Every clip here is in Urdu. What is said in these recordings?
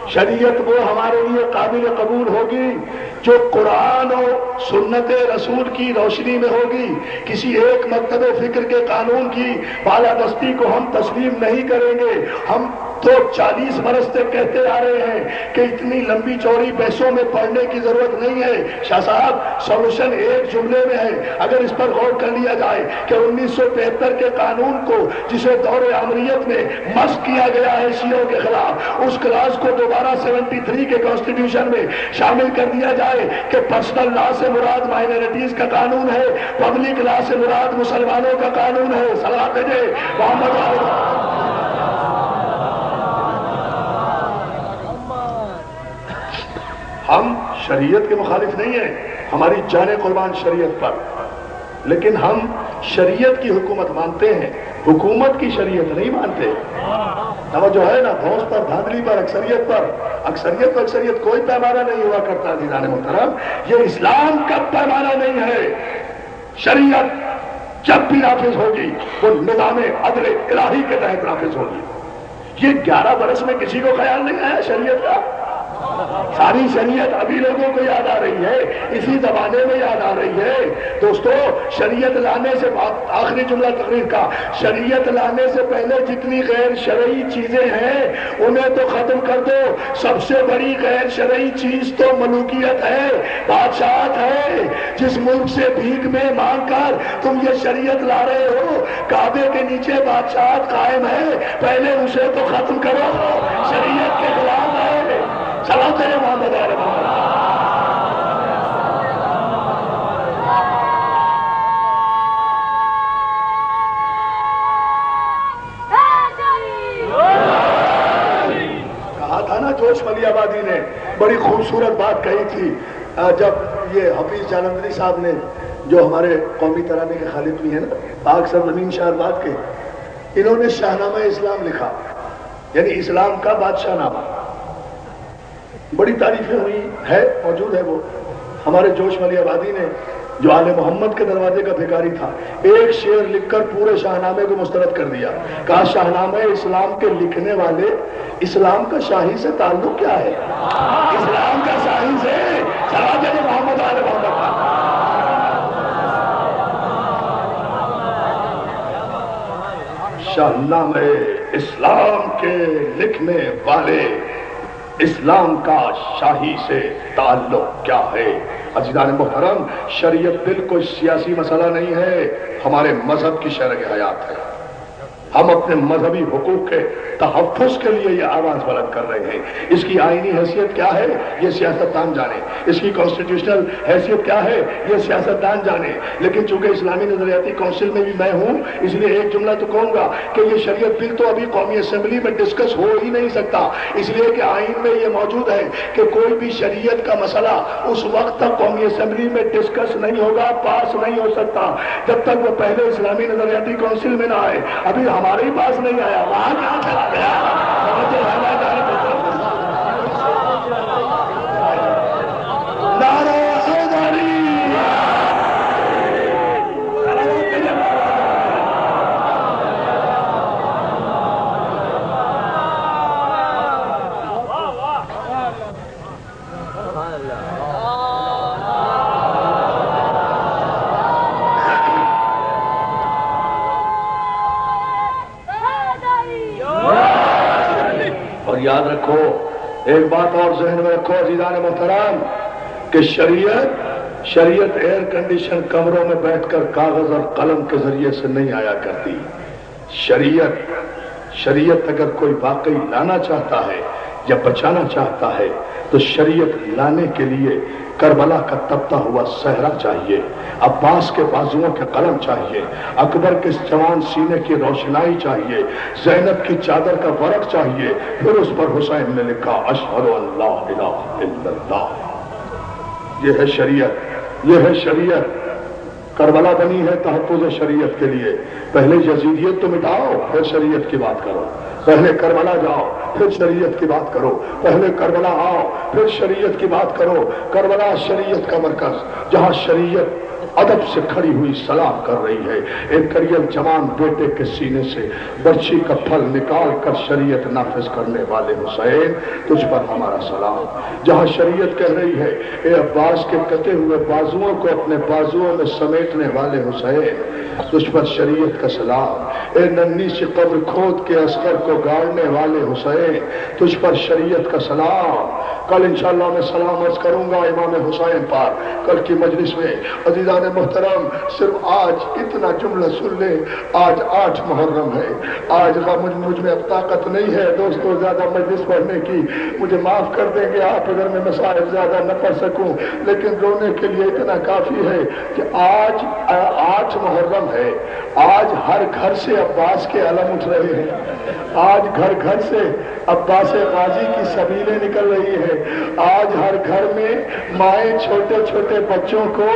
شریعت وہ ہمارے لیے قابل قبول ہوگی جو قرآن اور سنت رسول کی روشنی میں ہوگی. کسی ایک مکتب فکر کے قانون کی بالادستی کو ہم تسلیم نہیں کریں گے. ہم تو 40 برس سے کہتے آ رہے ہیں کہ اتنی لمبی چوڑی بحثوں میں پڑھنے کی ضرورت نہیں ہے. شاہ صاحب سولوشن ایک جملے میں ہے. اگر اس پر غور کر لیا جائے کہ 1973 کے قانون کو جسے دور امریت میں مسخ کیا گیا ہے شیعوں کے خلاف، اس کلاس کو دوبارہ 73 کے کانسٹیٹیوشن میں شامل کر دیا جائے کہ پرسنل لا سے مراد مائنورٹیز کا قانون ہے، پبلک لا سے مراد مسلمانوں کا قانون ہے. صلوات بھیجے محمد علیہ. ہم شریعت کے مخالف نہیں ہیں، ہماری جانیں قربان شریعت پر، لیکن ہم شریعت کی حکومت مانتے ہیں، حکومت کی شریعت نہیں مانتے. توجہ ہے نا، بھوس پر، دھاندلی پر، اکثریت پر. اکثریت کوئی پیمانہ نہیں ہوا کرتا عزیزان محترم. یہ اسلام کا پیمانہ نہیں ہے. شریعت جب بھی نافذ ہوگی وہ نظام عدل الہی کے تحت نافذ ہوگی. یہ 11 برس میں کسی کو خیال نہیں آیا شریعت کا؟ ساری شریعت ابھی لوگوں کو یاد آ رہی ہے، اسی زمانے میں یاد آ رہی ہے. دوستو شریعت لانے سے، آخری جملہ تقریر کا، شریعت لانے سے پہلے جتنی غیر شرعی چیزیں ہیں انہیں تو ختم کر دو. سب سے بڑی غیر شرعی چیز تو ملوکیت ہے، بادشاہت ہے. جس ملک سے بھیک میں مانگ کر تم یہ شریعت لا رہے ہو، کعبے کے نیچے بادشاہت قائم ہے، پہلے اسے تو ختم کرو. شریعت کے خلاف ہے. سلام تیرے محمد علیہ محمد. کہا تھا نا جوش ملی آبادی نے، بڑی خوبصورت بات کہی تھی جب یہ حفیظ جالندھری صاحب نے، جو ہمارے قومی ترانے کے خالق بھی ہیں نا، پاک سرزمین شہرباد کے، انہوں نے شاہنامہ اسلام لکھا، یعنی اسلام کا بادشاہ نامہ. بڑی تعریفیں ہوئی ہے، موجود ہے وہ. ہمارے جوش ملی آبادی نے، جو آل محمد کے دروازے کا بھکاری تھا، ایک شعر لکھ کر پورے شاہنامے کو مسترد کر دیا. کہا شاہنامہ اسلام کے لکھنے والے، اسلام کا شاہی سے تعلق کیا ہے؟ اسلام کا شاہی سے سراج محمد آل محمد. شاہنامہ اسلام کے لکھنے والے، اسلام کا شاہی سے تعلق کیا ہے؟ عزیزان محترم، شریعت بالکل سیاسی مسئلہ نہیں ہے، ہمارے مذہب کی شرح حیات ہے. ہم اپنے مذہبی حقوق کے تحفظ کے لیے یہ آواز بلند کر رہے ہیں. اس کی آئینی حیثیت کیا ہے یہ سیاستدان جانے، اس کی کانسٹیٹیوشنل حیثیت کیا ہے یہ سیاستدان جانے. لیکن چونکہ اسلامی نظریاتی کونسل میں بھی میں ہوں، اس لیے ایک جملہ تو کہوں گا کہ یہ شریعت بل تو ابھی قومی اسمبلی میں ڈسکس ہو ہی نہیں سکتا، اس لیے کہ آئین میں یہ موجود ہے کہ کوئی بھی شریعت کا مسئلہ اس وقت تک قومی اسمبلی میں ڈسکس نہیں ہوگا، پاس نہیں ہو سکتا جب تک وہ پہلے اسلامی نظریاتی کونسل میں نہ آئے. ابھی ہمارے ہی پاس نہیں آیا، وہاں کہاں چلا گیا؟ نعرہ حیدری. یاد رکھو، ایک بات اور ذہن میں رکھو عزیزان محترم، کہ شریعت ایئر کنڈیشن کمروں میں بیٹھ کر کاغذ اور قلم کے ذریعے سے نہیں آیا کرتی. شریعت اگر کوئی واقعی لانا چاہتا ہے یا بچانا چاہتا ہے تو شریعت لانے کے لیے کربلا کا تپتا ہوا صحرا چاہیے، عباس کے بازوؤں کے قلم چاہیے، اکبر کے جوان سینے کی روشنائی چاہیے، زینب کی چادر کا ورق چاہیے. پھر اس پر حسین نے لکھا اشہد ان لا الہ الا اللہ. یہ ہے شریعت، یہ ہے شریعت. کربلا بنی ہے تحفظ شریعت کے لیے. پہلے یزیدیت تو مٹاؤ، پھر شریعت کی بات کرو. پہلے کربلا جاؤ، پھر شریعت کی بات کرو. پہلے کربلا آؤ، پھر شریعت کی بات کرو. کربلا شریعت کا مرکز، جہاں شریعت ادب سے کھڑی ہوئی سلام کر رہی ہے۔ ایک کریل جوان بیٹے کے سینے سے برچھی کا پھل نکال کر شریعت نافذ کرنے والے حسین، تجھ پر ہمارا سلام۔ جہاں شریعت کہہ رہی ہے اے عباس کے کٹے ہوئے بازوؤں کو اپنے بازوؤں میں سمیٹنے والے حسین، تجھ پر شریعت کا سلام۔ اے ننھی سی قبر کھود کے اصغر کو گاڑنے والے حسین، تجھ پر شریعت کا سلام۔ کل انشاءاللہ میں سلام عرض کروں گا امام حسین پر کل کی مجلس میں۔ عزیزان محترم، صرف آج اتنا جملہ سن لیں، آج 8 محرم ہے۔ آج مجھ میں اب طاقت نہیں ہے دوستو زیادہ مجلس پڑھنے کی، مجھے معاف کر دیں گے آپ اگر میں مسائل زیادہ نہ پڑھ سکوں، لیکن رونے کے لیے اتنا کافی ہے کہ آج 8 محرم ہے۔ آج ہر گھر سے عباس کے علم اٹھ رہے ہیں، آج گھر گھر سے عباس غازی کی سبیلیں نکل رہی ہے۔ آج ہر گھر میں مائیں چھوٹے چھوٹے بچوں کو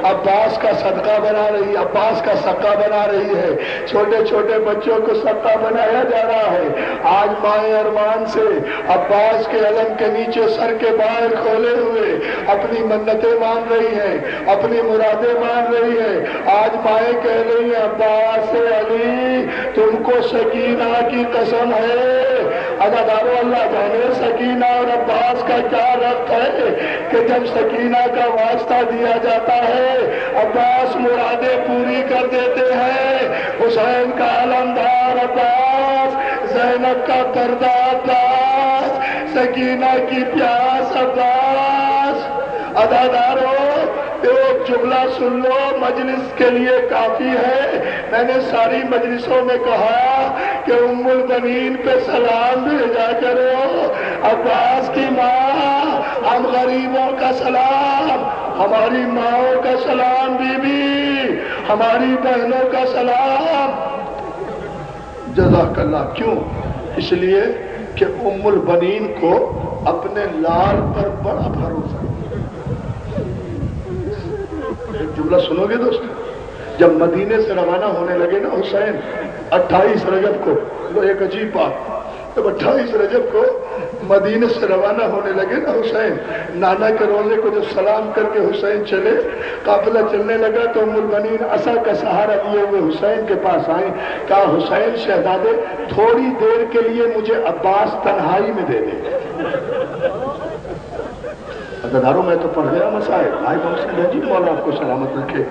عباس کا صدقہ بنا رہی، عباس کا سکہ بنا رہی ہے، چھوٹے چھوٹے بچوں کو سکہ بنایا جا رہا ہے۔ آج مائیں ارمان سے عباس کے علم کے نیچے سر کے بال کھولے ہوئے اپنی منتیں مان رہی ہیں، اپنی مرادیں مان رہی ہیں۔ آج مائیں کہہ رہی ہیں عباس علی تم کو سکینہ کی قسم ہے۔ عزادارو اللہ جانے سکینہ اور عباس کا کیا ربط ہے کہ جب سکینہ کا واسطہ دیا جاتا ہے عباس مرادیں پوری کر دیتے ہیں۔ حسین کا علمدار عباس، زینب کا پردہ عباس، سکینہ کی پیاس عباس۔ عزادارو ایک جملہ سن لو، مجلس کے لیے کافی ہے۔ میں نے ساری مجلسوں میں کہا کہ ام البنین پہ سلام بھیجا کرو، عباس کی ماں، ہم غریبوں کا سلام، ہماری ماؤں کا سلام، بی بی ہماری بہنوں کا سلام۔ جزاک اللہ۔ کیوں؟ اس لیے کہ ام البنین کو اپنے لال پر بڑا بھروسہ۔ ایک جملہ سنو گے دوست، جب مدینے سے روانہ ہونے لگے نا حسین 28 رجب کو، تو ایک عجیب بات، جب 28 رجب کو مدینے سے روانہ ہونے لگے نا حسین، نانا کے روزے کو جب سلام کر کے حسین چلے، قافلہ چلنے لگا تو ام البنین عصا کا سہارا لیے ہوئے حسین کے پاس آئیں، کہا حسین شہزادے تھوڑی دیر کے لیے مجھے عباس تنہائی میں دے دے۔ عزادارو میں تو پڑھ گیا مسائل، بھائی محسن جی مولا آپ کو سلامت رکھے،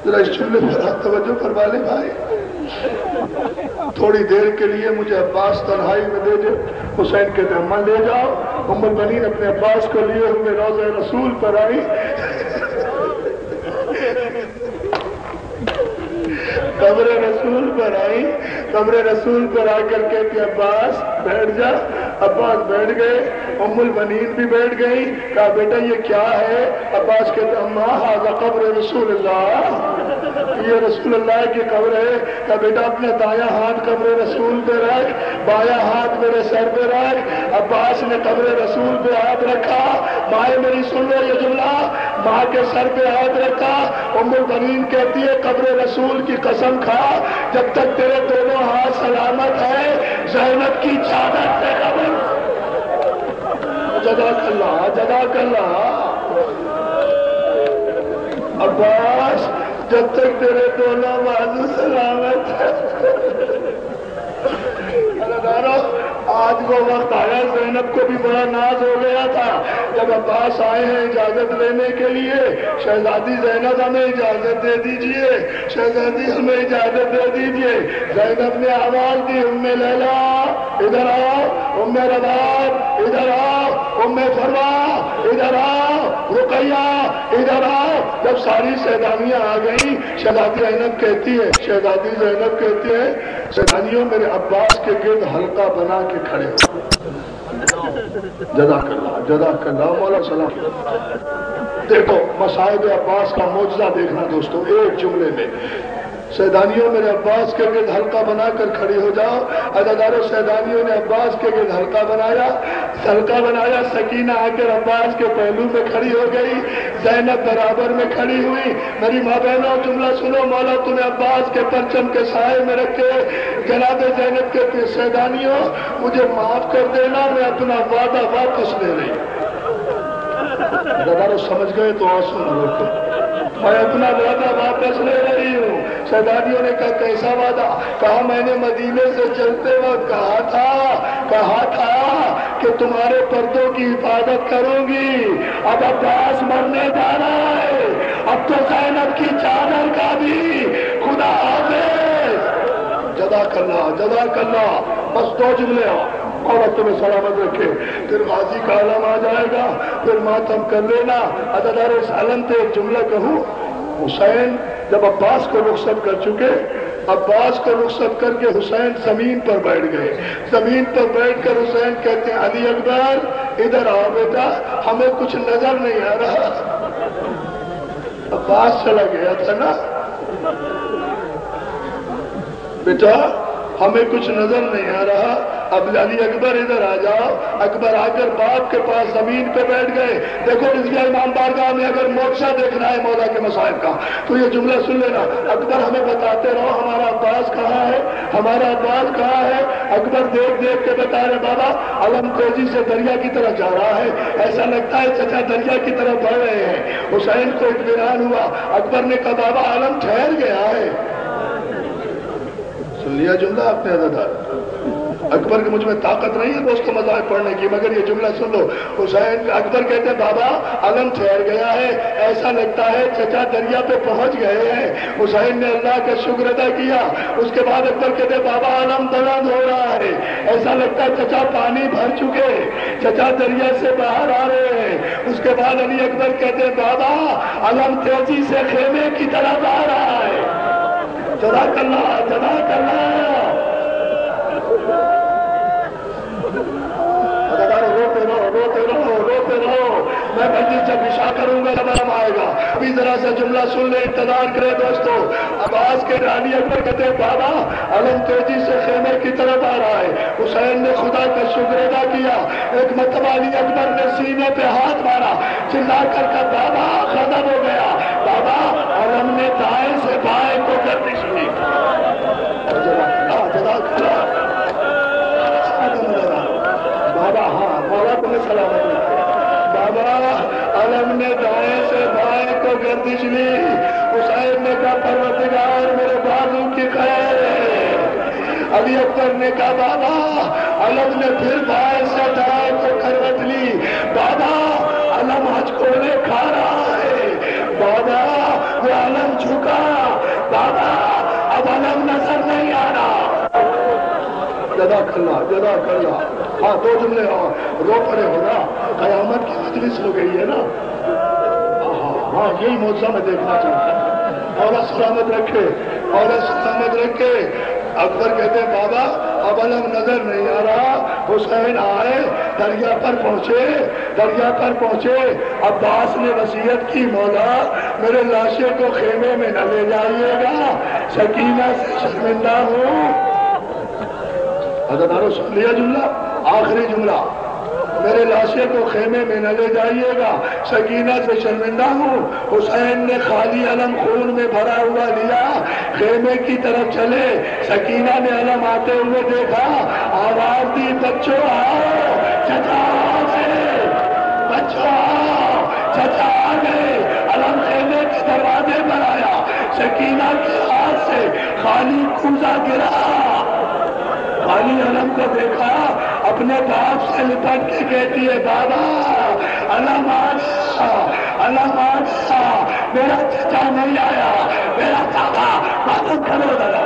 ذرا اس جملے پر توجہ فرما لے بھائی، تھوڑی دیر کے لیے مجھے عباس تنہائی میں دے دے۔ حسین کہتے ہیں لے جاؤ۔ ام البنین اپنے عباس کو لیے ہوئے روضہ رسول پر آئی، قبر رسول پر آئی، قبر رسول پر آ کر کہتی عباس بیٹھ جا۔ عباس بیٹھ گئے، ام البنین بھی بیٹھ گئی، کہا بیٹا یہ کیا ہے؟ عباس کہتے اماں ھذا قبر رسول اللہ، یہ رسول اللہ کی قبر ہے۔ کہا بیٹا اپنے دایاں ہاتھ قبر رسول پہ رکھ، بایاں ہاتھ میرے سر پہ رکھ۔ عباس نے قبر رسول پہ ہاتھ رکھا، مائیں میری سن لو یہ جملہ، ماں کے سر پہ ہاتھ رکھا۔ ام البنین کہتی ہے قبر رسول کی قسم کھا جب تک تیرے دونوں ہاتھ سلامت ہے زینب کی چادر پہ قبر۔ جزاک اللہ، جزاک اللہ۔ عباس جب تک تیرے دونوں بازو سلامت ہے۔ آج وہ وقت آیا، زینب کو بھی بڑا ناز ہو گیا تھا جب عباس آئے ہیں اجازت لینے کے لیے، شہزادی زینب ہمیں اجازت دے دیجئے، شہزادی ہمیں اجازت دے دیجئے۔ زینب نے آواز دی ام لیلا ادھر آؤ، ام رباب ادھر آؤ، ام فروا ادھر آؤ، رقیہ ادھر آؤ۔ جب ساری شہزادیاں آ گئیں، شہزادی زینب کہتی ہے، شہزادی زینب کہتی ہے شہزادیوں میرے عباس کے گرد حلقہ بنا کے کھڑے ہو۔ جزاک اللہ، جزاک اللہ مولا سلام۔ دیکھو مصائب عباس کا معجزہ دیکھنا دوستو، ایک جملے میں سیدانیوں میرے عباس کے گرد حلقہ بنا کر کھڑی ہو جاؤ۔ عزادارو سیدانیوں نے عباس کے گرد حلقہ بنایا، سکینہ آ کر عباس کے پہلو میں کھڑی ہو گئی، زینب برابر میں کھڑی ہوئی۔ میری ماں بہنوں جملہ سنو، مولا تمہیں عباس کے پرچم کے سائے میں رکھے۔ جناب زینب کے سیدانیوں مجھے معاف کر دینا، میں اپنا وعدہ واپس لے رہی ہوں۔ عزادارو سمجھ گئے تو آنسو نہ روکو۔ میں اپنا وعدہ واپس لے رہی ہوں۔ شہزادیوں نے کہا کیسا وعدہ؟ کہا میں نے مدینے سے چلتے وقت کہا تھا کہ تمہارے پردوں کی حفاظت کروں گی۔ اب عباس مرنے جا رہا ہے، اب تو زینب کی چادر کا بھی خدا حافظ۔ جزاک اللہ۔ بس 2 جملے ہو، اللہ تمہیں سلامت رکھے۔ پھر غازی کا عالم آ جائے گا، پھر ماتم کر لینا۔ عزادار سالم سے ایک جملہ کہوں، حسین جب عباس کو رخصت کر چکے، عباس کو رخصت کر کے حسین زمین پر بیٹھ گئے۔ زمین پر بیٹھ کر حسین کہتے ہیں علی اکبر ادھر آؤ بیٹا، ہمیں کچھ نظر نہیں آ رہا۔ عباس چلا گیا تھا نا، بیٹا ہمیں کچھ نظر نہیں آ رہا، اب علی اکبر ادھر آ جاؤ۔ اکبر آ کر باپ کے پاس زمین پہ بیٹھ گئے۔ دیکھو رضویہ امام بارگاہ میں اگر موقع دیکھنا ہے مولا کے مصائب کا تو یہ جملہ سن لینا، اکبر ہمیں بتاتے رہو ہمارا عباس کہاں ہے، ہمارا عباس کہاں ہے۔ اکبر دیکھ دیکھ کے بتا رہے بابا علم تیزی سے دریا کی طرف جا رہا ہے، ایسا لگتا ہے چچا دریا کی طرف بڑھ رہے ہیں۔ حسین کو اطمینان ہوا، اکبر نے کہا بابا علم ٹھہر گیا ہے۔ سن لیا جملہ آپ نے عزادار؟ اکبر کی مجھ میں طاقت نہیں ہے دوستوں مذاہب پڑھنے کی، مگر یہ جملہ سن لو۔ حسین اکبر کہتے ہیں بابا علم ٹھہر گیا ہے، ایسا لگتا ہے چچا دریا پہ پہنچ گئے ہیں۔ حسین نے اللہ کا شکر ادا کیا۔ اس کے بعد اکبر کہتے ہیں بابا علم بلند ہو رہا ہے، ایسا لگتا ہے چچا پانی بھر چکے، چچا دریا سے باہر آ رہے ہیں۔ اس کے بعد علی اکبر کہتے ہیں بابا علم تیزی سے خیمے کی طرف آ رہا ہے۔ جزاک اللہ۔ روتے رہو، میں بندی جب عشاء کروں گا جب علم آئے گا۔ ابھی ذرا سا جملہ سن لے، انتظار کرے دوستو۔ عباس کے علی اکبر کہتے ہیں بابا علم تیزی سے خیمے کی طرف آ رہا ہے۔ حسین نے خدا کا شکر ادا کیا۔ ایک مرتبہ علی اکبر نے سینے پہ ہاتھ مارا، چلا کر کہا بابا ختم ہو گیا، بابا علم نے دائیں سے بائیں کو گردش دی۔ بابا ہاں مولا تمہیں سلامت رکھے۔ بابا علم نے دائیں سے بائیں کو گردش لی۔ حسین نے کہا پروردگار میرے بازو کی خیر ہے۔ علی اکبر نے کہا بابا علم نے پھر بائیں سے دائیں کو کروٹ لی۔ بابا علم حج کھولے کھا رہا ہے، بابا وہ علم جھکا، بابا اب علم نظر نہیں آ رہا۔ جزاک اللہ۔ ہاں 2 جملے رو پڑے ہو نا، قیامت کی مجلس ہو گئی ہے نا۔ ہاں یہی موضوع میں دیکھنا چاہتا ہوں۔ اور سلامت رکھے۔ اکبر کہتے ہیں بابا اب علم نظر نہیں آ رہا۔ حسین آئے، دریا پر پہنچے۔ عباس نے وصیت کی مولا میرے لاشے کو خیمے میں نہ لے جائیے گا، سکینہ سے شرمندہ ہوں۔ حضرت سن لیا جملہ، آخری جملہ، میرے لاشے کو خیمے میں نہ لے جائیے گا، سکینہ سے شرمندہ ہوں۔ حسین نے خالی علم خون میں بھرا ہوا لیا، خیمے کی طرف چلے۔ سکینہ نے علم آتے ہوئے دیکھا، آواز دی بچوں آؤ، چچا چچا آ گئے۔ علم خیمے کے دروازے پر آیا، سکینہ کے ہاتھ سے خالی کوزہ گرا۔ خالی علم کو دیکھا، اپنے باپ سے لپٹ کے کہتی ہے بابا علم آ گیا، میرا چچا نہیں آیا، میرا چاچا ماتم کرو لگا۔